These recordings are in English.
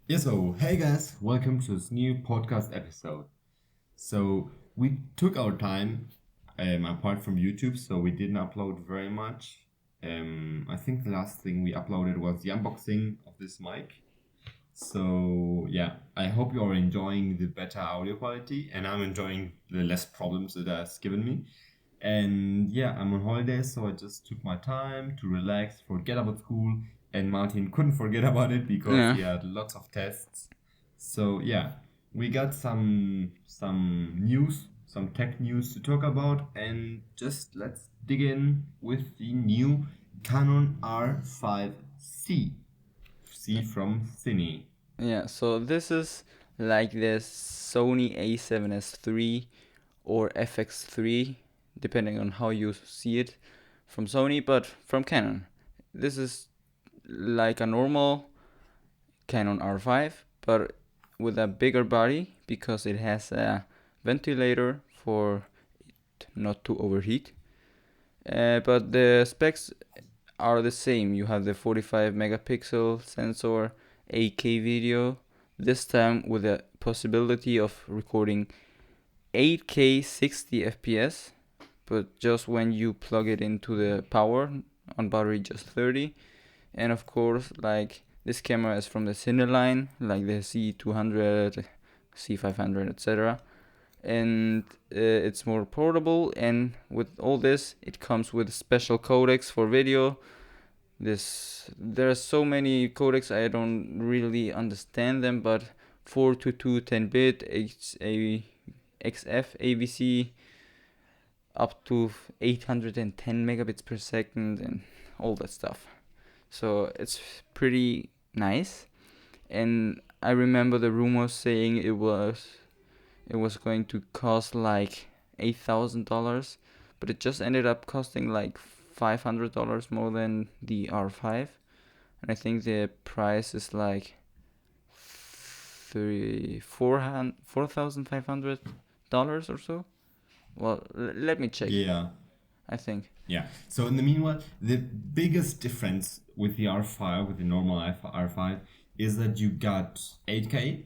Yeah, so hey guys, welcome to this new podcast episode. So we took our time apart from YouTube, so we didn't upload very much. I think the last thing we uploaded was the unboxing of this mic. So yeah, I hope you are enjoying the better audio quality, and I'm enjoying the less problems it has given me. And yeah, I'm on holidays, so I just took my time to relax, forget about school, and Martin couldn't forget about it because Yeah. he had lots of tests. So yeah, we got some news, some tech news to talk about, and just let's dig in with the new Canon R5c. C from Cine. Yeah, so this is like the Sony A7S III or FX3, depending on how you see it from Sony, but from Canon. This is like a normal Canon R5, but with a bigger body because it has a ventilator for it not to overheat. But the specs are the same. You have the 45 megapixel sensor, 8K video, this time with the possibility of recording 8K 60 FPS, but just when you plug it into the power on battery just 30. And of course, like this camera is from the Cine line, like the C200, C500, etc. And it's more portable, and with all this it comes with special codecs for video. There are so many codecs, I don't really understand them, but 422 10-bit XF AVC up to 810 megabits per second and all that stuff. So it's pretty nice. And I remember the rumors saying it was going to cost like $8,000, but it just ended up costing like $500 more than the R5, and I think the price is like $4,500 or so. Well, let me check. Yeah. I think. Yeah. So in the meanwhile, the biggest difference with the R5, with the normal R5, is that you got 8K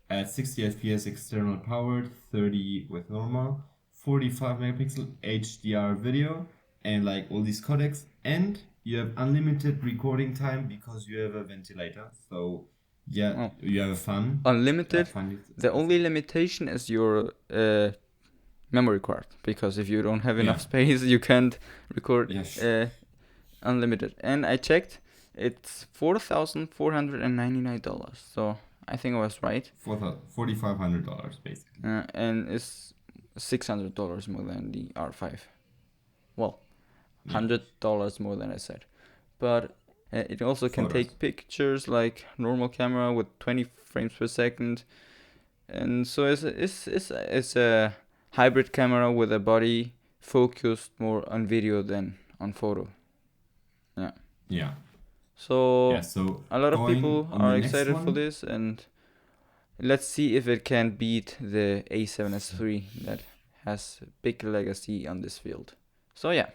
at 60 FPS external powered, 30 with normal, 45 megapixel HDR video, and like all these codecs, and you have unlimited recording time because you have a ventilator. So yeah, Oh, you have fun. unlimited. Fun is The expensive. only limitation is your memory card, because if you don't have enough Yeah. space, you can't record Yeah. unlimited. And I checked, it's $4,499. So I think I was right. $4,500 basically. And it's $600 more than the R5. Well, Yeah. $100 more than I said. But it also can Photos. take pictures like normal camera with 20 frames per second. And so it's a hybrid camera with a body focused more on video than on photo. Yeah. Yeah. Yeah, So so a lot of going people on the are next excited for one. this, and let's see if it can beat the A7S III that has a big legacy on this field. So yeah.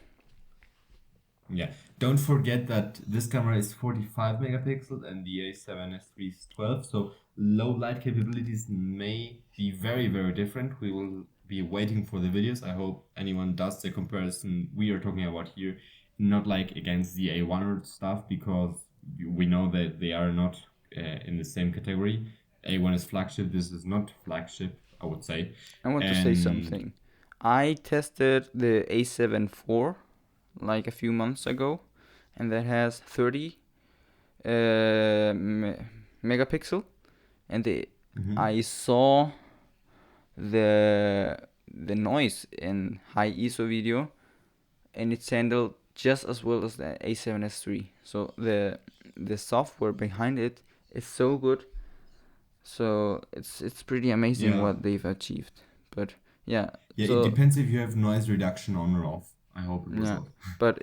Yeah, don't forget that this camera is 45 megapixels and the A7S III is 12, so low light capabilities may be very, very different. We will be waiting for the videos. I hope anyone does the comparison we are talking about here, not like against the A1 or stuff, because we know that they are not in the same category. A1 is flagship, this is not flagship, I would say. I want to say And something. I tested the A7 IV like a few months ago, and that has 30 megapixel, and mhm. I saw the the noise in high ISO video, and it's handled just as well as the A7S III. So the software behind it is so good. So it's pretty amazing Yeah. what they've achieved. But yeah, Yeah, it so depends if you have noise reduction on or off. I hope it was yeah, off. but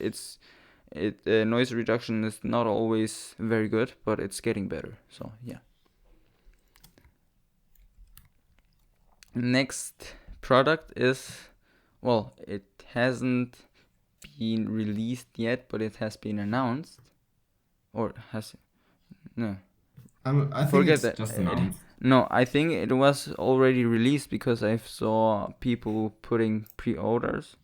noise reduction is not always very good, but it's getting better. So yeah. Next product is, well, it hasn't been released yet, but it has been announced, or has no. I think Forget it's that. just announced. No, I think it was already released because I saw people putting pre-orders.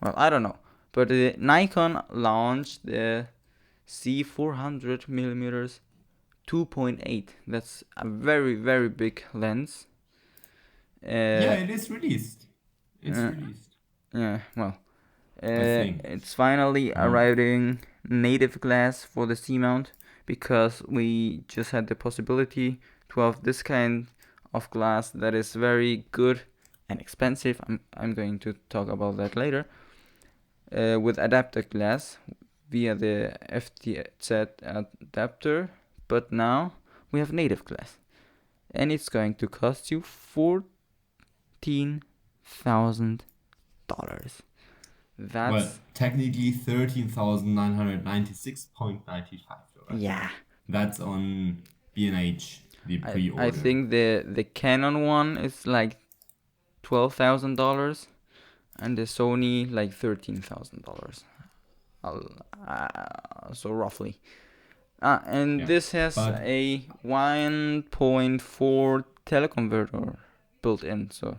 Well, I don't know, but Nikon launched the C400 millimeters 2.8. That's a very very big lens. Yeah, Uh, it is released. It's uh, released. yeah, well, I think. it's finally Mm. arriving native glass for the C mount because we just had the possibility to have this kind of glass that is very good and expensive. I'm going to talk about that later. With adapter glass via the FTZ adapter, but now we have native glass, and it's going to cost you $14,000. Well, That's technically $13,996.95. yeah. That's on B&H, the I pre-order. think the Canon one is like $12,000, and the Sony like $13,000. So roughly. And Yeah. this has But a 1.4 teleconverter built in, so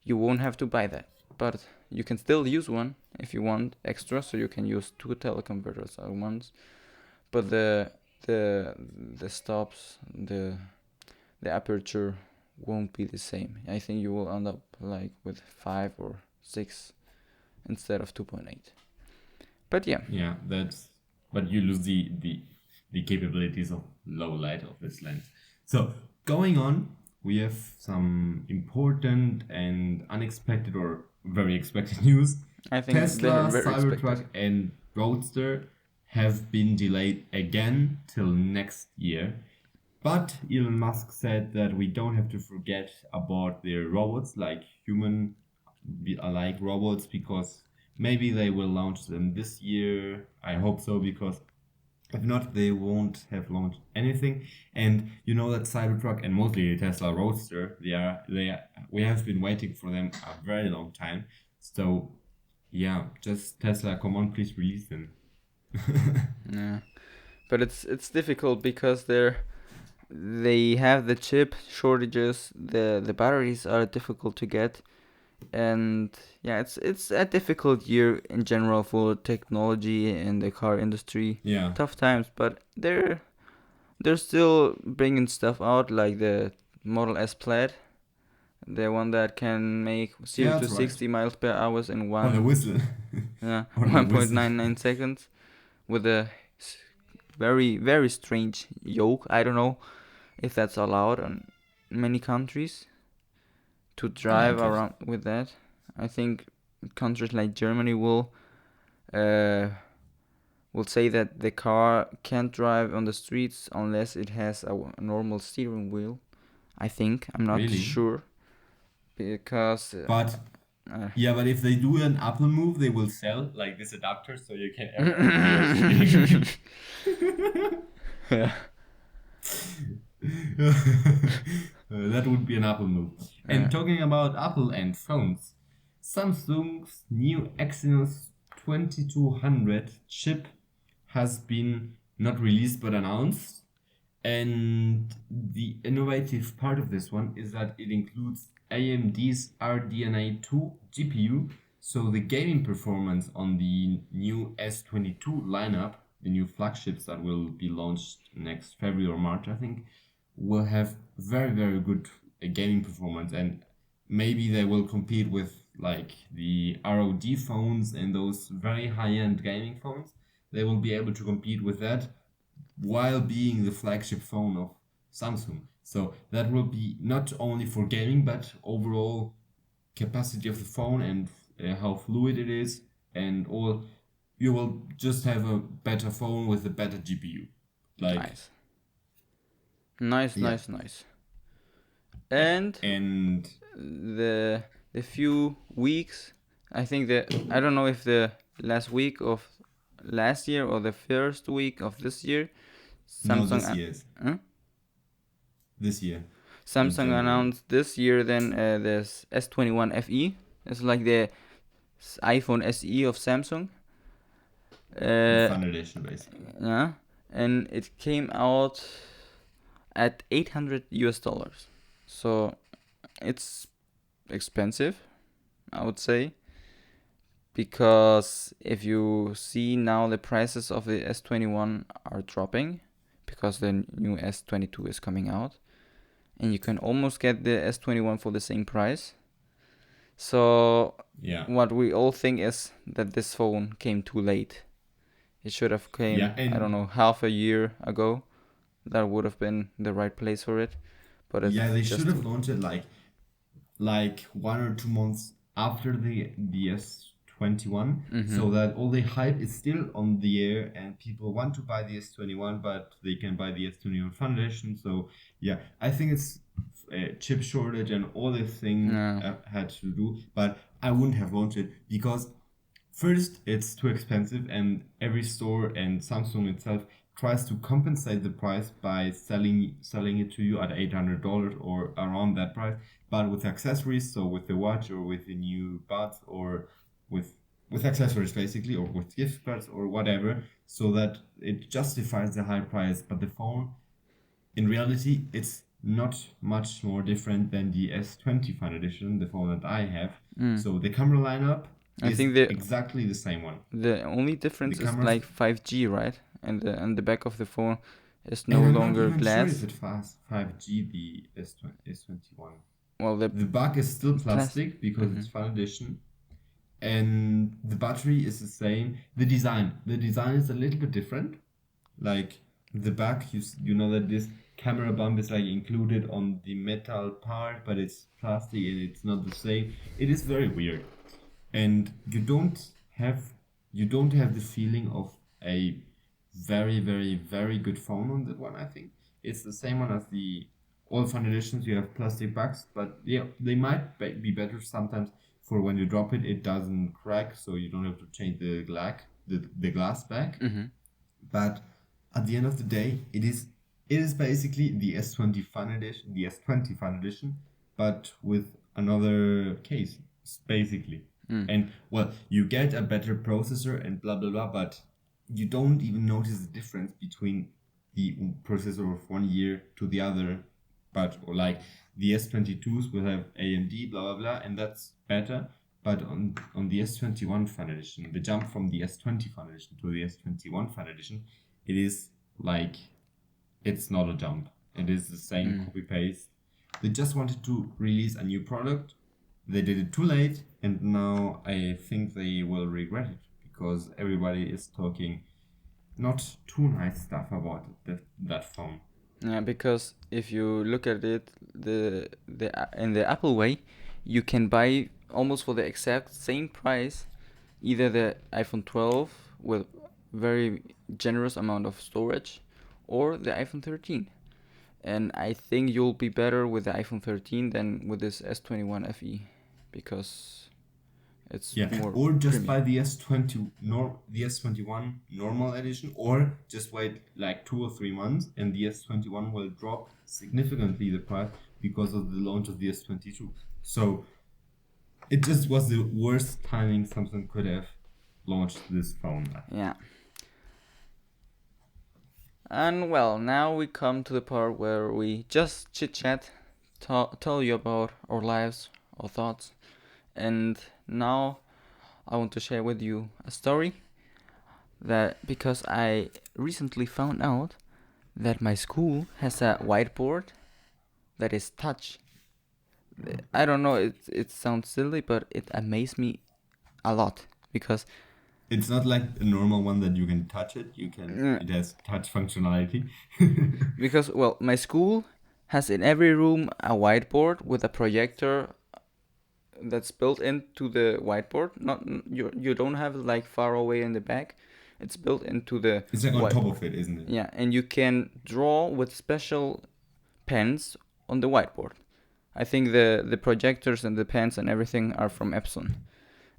you won't have to buy that. But you can still use one if you want extra, so you can use two teleconverters at once. But the stops, the aperture won't be the same. I think you will end up like with 5 or 6 instead of 2.8. But yeah, yeah, but you lose the capabilities of low light of this lens. So going on, we have some important and unexpected or very expected news. I think they're Tesla, very expected. Cybertruck, and Roadster have been delayed again till next year. But Elon Musk said that we don't have to forget about their robots, like like robots, because maybe they will launch them this year. I hope so, because if not, they won't have launched anything. And you know that Cybertruck and mostly the Tesla Roadster, we have been waiting for them a very long time. So yeah, just Tesla, come on, please release them. Yeah, but it's difficult because they have the chip shortages. The batteries are difficult to get, and yeah, it's a difficult year in general for technology and the car industry. Yeah, Tough times, but they're still bringing stuff out like the Model S Plaid, the one that can make 0 yeah, to that's right. 60 miles per hour in Or the whistle. Or the whistle. 1.99 seconds with a very very strange yoke. I don't know if that's allowed in many countries to I drive like it. around with that. I think countries like Germany uh, will say that the car can't drive on the streets unless it has a normal steering wheel. I think I'm not Really? sure because But uh, yeah, but if they do an Apple move, they will sell like this adapter so you can ever open your steering yeah. wheel. That would be an Apple move. Uh, And talking about Apple and phones, Samsung's new Exynos 2200 chip has been not released but announced. And the innovative part of this one is that it includes AMD's RDNA 2 GPU. So the gaming performance on the new S22 lineup, the new flagships that will be launched next February or March, I think, will have very, very good gaming performance. And maybe they will compete with like the ROG phones and those very high-end gaming phones. They will be able to compete with that while being the flagship phone of Samsung. So that will be not only for gaming, but overall capacity of the phone and how fluid it is, and all. You will just have a better phone with a better GPU. Like, nice, nice, yeah, nice, nice. yeah. And And the few weeks, I think that I don't know if the last week of last year or the first week of this year, no, Samsung this year's. huh? This year, in Samsung January. announced this year then this S21 FE. It's like the iPhone SE of Samsung. The Uh, Fun Edition, basically. yeah, and it came out at $800. So it's expensive, I would say, because if you see now the prices of the S21 are dropping because the new S22 is coming out, and you can almost get the S21 for the same price. So Yeah. what we all think is that this phone came too late. It should have Yeah, came, I don't and know, half a year ago. That would have been the right place for it, but yeah, it's they should just have too. launched it like 1 or 2 months after the S21, Mm-hmm. so that all the hype is still on the air and people want to buy the S21, but they can buy the S21 Foundation. So yeah, I think it's a chip shortage and all this thing Yeah. had to do, but I wouldn't have launched it because first, it's too expensive, and every store and Samsung itself tries to compensate the price by selling it to you at $800 or around that price. But with accessories, so with the watch or with the new buds or with with accessories basically, or with gift cards or whatever, so that it justifies the high price. But the phone, in reality, it's not much more different than the S20 Fan Edition, the phone that I have. Mm. So the camera lineup I is think the exactly the same one. the only The difference is cameras, like 5G, right? And the back of the phone is no and I'm not longer even sure if glass. it fast 5G the S21. Well, the The back is still plastic. plastic because Mm-hmm. it's Fan Edition, and the battery is the same. The design is a little bit different. Like the back, you know that this camera bump is like included on the metal part, but it's plastic and it's not the same. It is very weird, and you don't have the feeling of a very very very good phone on that one. I think it's the same one as the all Fan Editions. You have plastic backs, but yeah, they might be better sometimes for when you drop it. It doesn't crack, so you don't have to change the glass back. Mm-hmm. But at the end of the day, it is basically the S20 Fun Edition, the S20 Fun Edition, but with another case, basically. Mm. And well, you get a better processor and blah blah blah, but you don't even notice the difference between the processor of one year to the other. But or like the S22s will have AMD, blah blah blah, and that's better. But on the S21 Fan Edition, the jump from the S20 Fan Edition to the S21 Fan Edition, it is like it's not a jump. It is the same Mm. copy paste. They just wanted to release a new product. They did it too late, and now I think they will regret it because everybody is talking not too nice stuff about that phone. Yeah, because if you look at it, in the Apple way, you can buy almost for the exact same price either the iPhone 12 with very generous amount of storage or the iPhone 13. And I think you'll be better with the iPhone 13 than with this S21 FE because it's Yeah, more or just premium. buy the S21 normal edition, or just wait like 2 or 3 months, and the S21 will drop significantly the price because of the launch of the S22. So it just was the worst timing Samsung could have launched this phone. Yeah. And well, now we come to the part where we just chit chat, tell you about our lives, our thoughts, and now I want to share with you a story that because I recently found out that my school has a whiteboard that is touch. I don't know, it sounds silly, but it amazed me a lot because It's not like a normal one that you can touch it. mm, It has touch functionality. because well, my school has in every room a whiteboard with a projector that's built into the whiteboard. Not you don't have it like far away in the back. It's built into the It's like on top whiteboard. of it, isn't it? Yeah, and you can draw with special pens on the whiteboard. I think the projectors and the pens and everything are from Epson.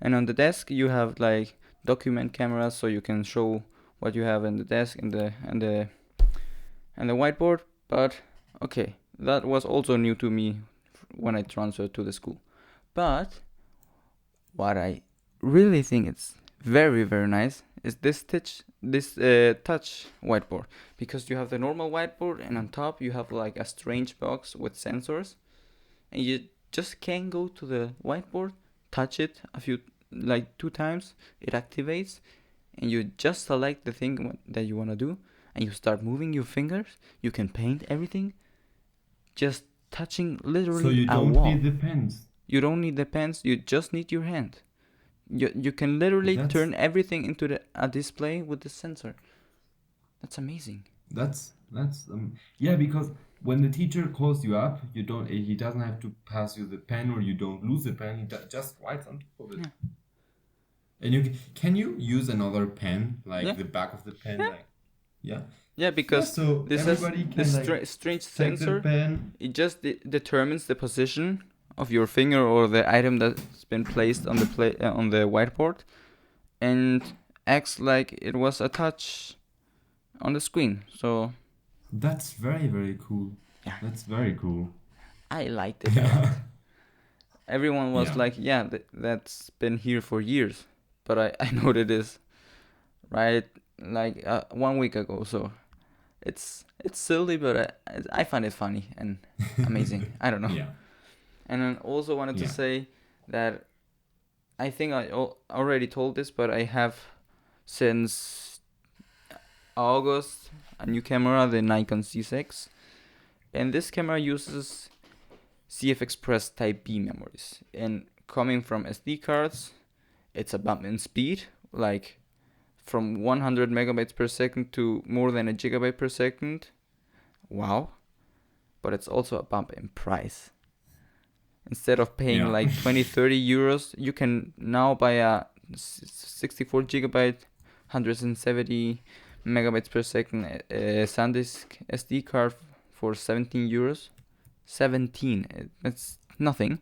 And on the desk you have like document cameras, so you can show what you have in the desk and the whiteboard. But okay, that was also new to me when I transferred to the school. But what I really think it's very very nice is this touch whiteboard, because you have the normal whiteboard and on top you have like a strange box with sensors, and you just can go to the whiteboard, touch it a few, like 2 times, it activates, and you just select the thing that you want to do, and you start moving your fingers. You can paint everything just touching So literally you a don't wall. need the pens. You don't need the pens, you just need your hand. You can literally That's turn everything into a display with the sensor. That's amazing. that's yeah, because when the teacher calls you up, you don't he doesn't have to pass you the pen, or you don't lose the pen. He just writes on top of it. Yeah. And can you use another pen, like Yeah. the back of the pen, Yeah. like yeah. Yeah, because So this has everybody this can like strange take the sensor. pen. It just determines the position of your finger or the item that's been placed on the whiteboard, and acts like it was a touch on the screen. So That's very, very cool. yeah, That's very cool. I liked it a lot. Yeah. Everyone was Yeah. like, yeah, that's been here for years, but I noted this right like 1 week ago. So it's silly, but I find it funny and amazing. I don't know. Yeah. And I also wanted to Yeah. say that I think I already told this, but I have since August a new camera, the Nikon C6, and this camera uses CF Express Type B memories. And coming from SD cards, it's a bump in speed, like from 100 megabytes per second to more than a gigabyte per second. Wow. But it's also a bump in price. Instead of paying Yeah. like 20-30 euros, you can now buy a 64 gigabyte, 170 megabytes per second SanDisk SD card for 17 euros. 17, that's nothing.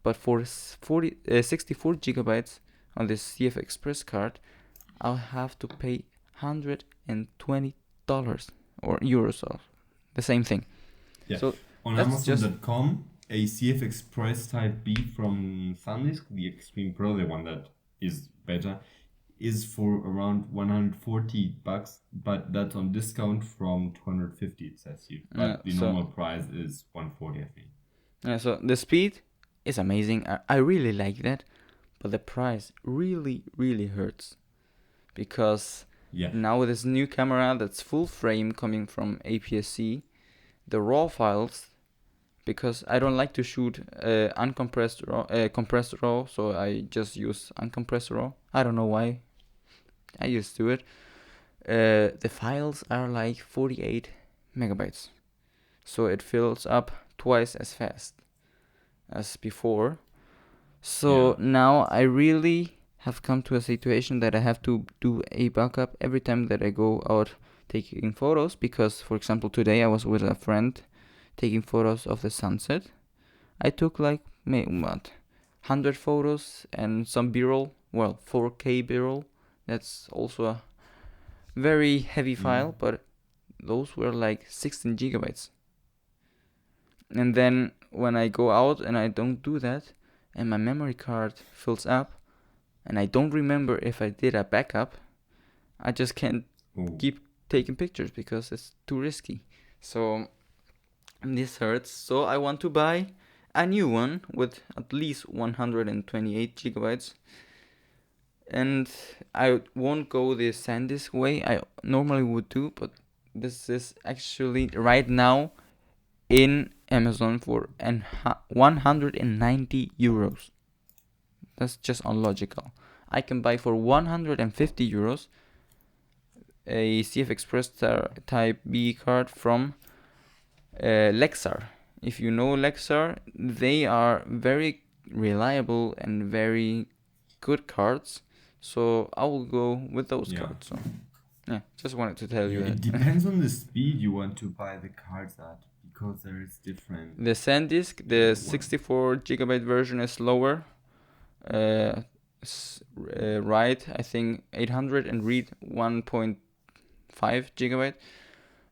But for 64 gigabytes on this CF Express card, I'll have to pay $120 or euros, or the same thing. Yeah. So On that's just Amazon.com, a CF Express Type B from SanDisk, the Extreme Pro, the one that is better, is for around 140 bucks, but that's on discount from 250, it says here. But the so normal price is 140, I think. so the speed is amazing. I really like that, but the price really really hurts, because Yeah. now with this new camera that's full frame coming from APS-C, the raw files, because I don't like to shoot uncompressed raw, compressed raw, so I just use uncompressed raw. I don't know why. I just do it. The files are like 48 megabytes, so it fills up twice as fast as before. So Yeah. now I really have come to a situation that I have to do a backup every time that I go out taking photos, because for example today I was with a friend taking photos of the sunset. I took like 100 photos and some b-roll, 4K b-roll. That's also a very heavy file, but those were like 16 gigabytes. And then when I go out and I don't do that, and my memory card fills up, and I don't remember if I did a backup, I just can't keep taking pictures because it's too risky. So this hurts. So I want to buy a new one with at least 128 gigabytes. And I won't go the SanDisk way I normally would do, but this is actually right now in Amazon for 190 euros. That's just unlogical. I can buy for 150 euros a CF Express Type B card from Lexar. If you know Lexar, they are very reliable and very good cards. So I will go with those cards. So yeah, just wanted to tell you that. It depends on the speed you want to buy the cards at, because there is different. The SanDisk, the 64 gigabyte version is lower. Write I think 800 and read 1.5 gigabyte,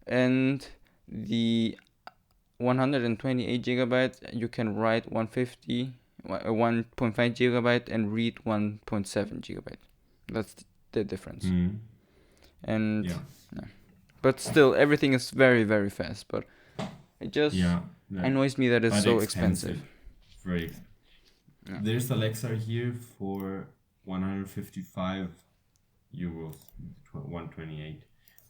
and the 128 gigabyte you can write 1.5 gigabyte and read 1.7 gigabyte. That's the difference. Mm. And Yeah. but still, everything is very, very fast. But it just Yeah. Like, annoys me that it's but so expensive. Very expensive. Yeah. There's Alexa here for 155 euros, 128.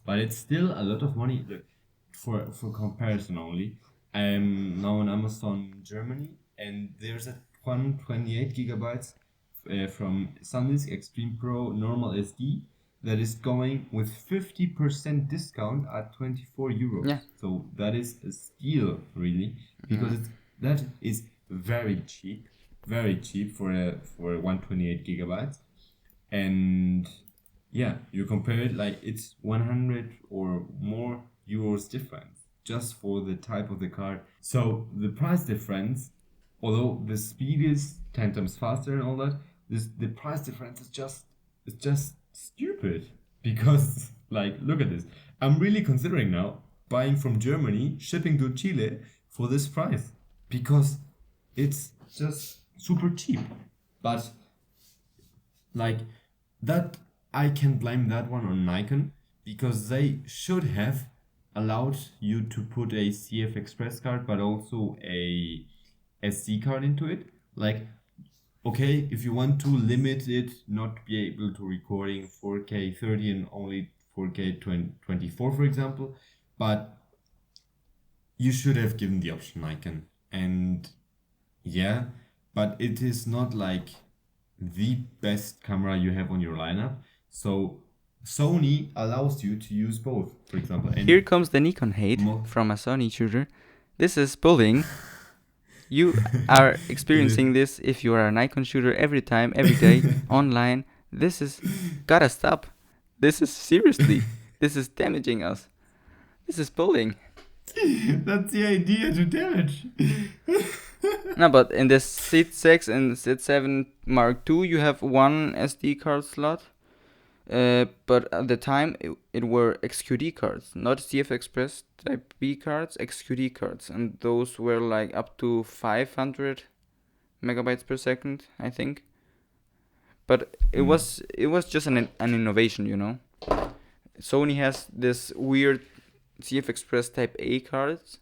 But it's still a lot of money. Look, for comparison only, I'm now on Amazon Germany, and there's a 128 gigabytes from SanDisk Extreme Pro Normal SD that is going with 50% discount at 24 euros. Yeah. So that is a steal, really, because that is very cheap for a 128 gigabytes. And yeah, you compare it, like it's 100 or more euros difference just for the type of the card. So the price difference, although the speed is 10 times faster and all that, the price difference is just stupid. Because like, look at this, I'm really considering now buying from Germany, shipping to Chile for this price, because it's just super cheap. But like, that, I can blame that one on Nikon, because they should have allowed you to put a CF Express card but also a SD card into it. Like, okay, if you want to limit it, not be able to recording 4K 30 and only 4K 24, for example, but you should have given the option Nikon. And yeah, but it is not like the best camera you have on your lineup. So Sony allows you to use both, for example. And Here comes the Nikon hate from a Sony shooter. This is bullying. You are experiencing this if you are a Nikon shooter every time, every day, online. This is gotta stop. This is seriously. This is damaging us. This is bullying. That's the idea, to damage. No, but in the Z6 and Z7 Mark II, you have one SD card slot. But at the time, it were XQD cards, not CF Express Type B cards, XQD cards. And those were like up to 500 megabytes per second, I think. But it was just an innovation, you know. Sony has this weird CF Express Type A cards.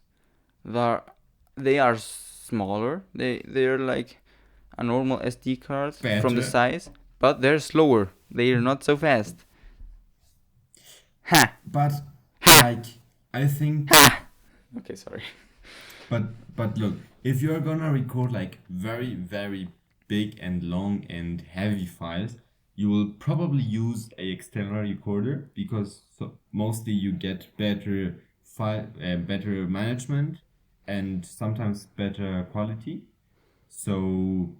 They are smaller. They're like a normal SD card from the size, but they're slower. They are not so fast. Ha! But like, I think. Okay, sorry. But look, if you're gonna record like very, very big and long and heavy files, you will probably use a external recorder, because mostly you get better better management and sometimes better quality. So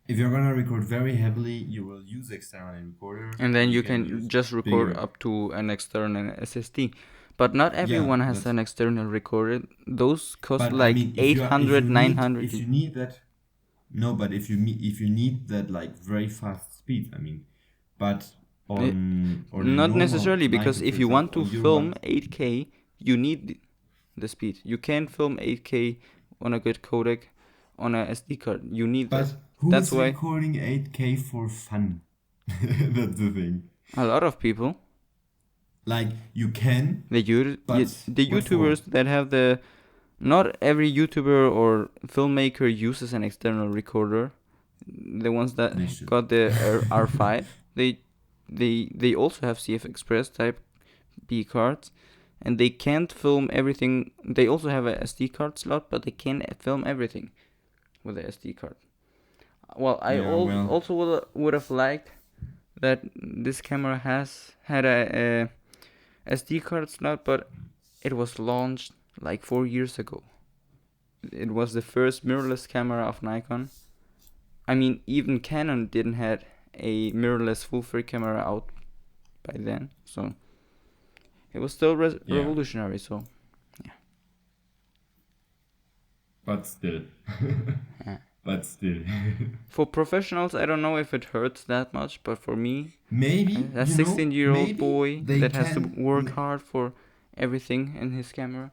if you're gonna record very heavily, you will use external recorder, and then you can just record up to an external SSD. But not everyone has an external recorder. Those cost like 800, 900. If you need that, no, but if you need that like very fast speed, I mean, but on not necessarily, because if you want to film 8K, you need the speed. You can't film 8K on a good codec on a SD card. You need that. That's why recording 8K for fun. That's the thing. A lot of people. Like, you can. The YouTubers that have the. Not every YouTuber or filmmaker uses an external recorder. The ones that got the R5, they also have CF Express Type B cards, and they can't film everything. They also have a SD card slot, but they can't film everything with the SD card. Well, I also would have liked that this camera had a SD card slot, but it was launched like 4 years ago. It was the first mirrorless camera of Nikon. I mean, even Canon didn't have a mirrorless full frame camera out by then, so it was still revolutionary. So, yeah. But still. But still. For professionals, I don't know if it hurts that much, but for me, maybe a 16-year-old boy that has to work hard for everything in his camera.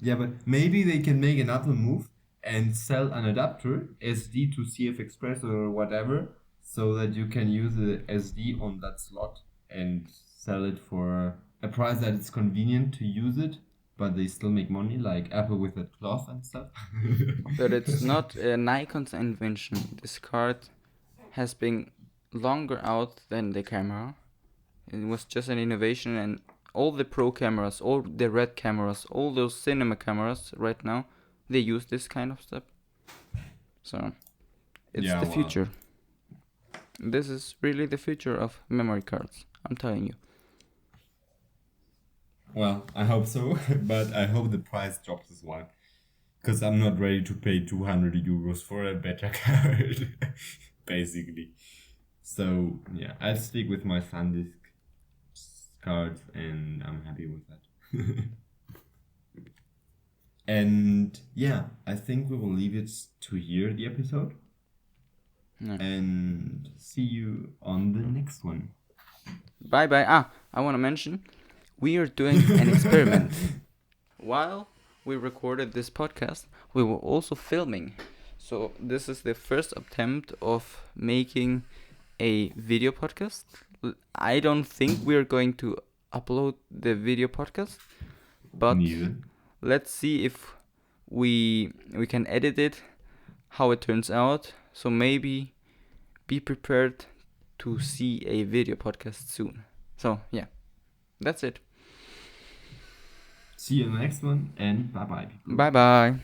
Yeah, but maybe they can make another move and sell an adapter, SD to CF Express or whatever, so that you can use a SD on that slot and sell it for a price that it's convenient to use it, but they still make money, like Apple with that cloth and stuff. But it's not Nikon's invention. This card has been longer out than the camera. It was just an innovation, and all the pro cameras, all the red cameras, all those cinema cameras right now, they use this kind of stuff. So it's Yeah, the wow. future. This is really the future of memory cards. I'm telling you. Well, I hope so, but I hope the price drops as well. Because I'm not ready to pay 200 euros for a better card, basically. So, yeah, I'll stick with my SanDisk cards and I'm happy with that. And yeah, I think we will leave it to here, the episode. Yeah. And see you on the next one. Bye bye. I want to mention we are doing an experiment. While we recorded this podcast, we were also filming. So this is the first attempt of making a video podcast. I don't think we're going to upload the video podcast, but Neither. let's see if we can edit it, how it turns out. So maybe be prepared to see a video podcast soon. So yeah, that's it. See you in the next one and bye bye. Bye bye.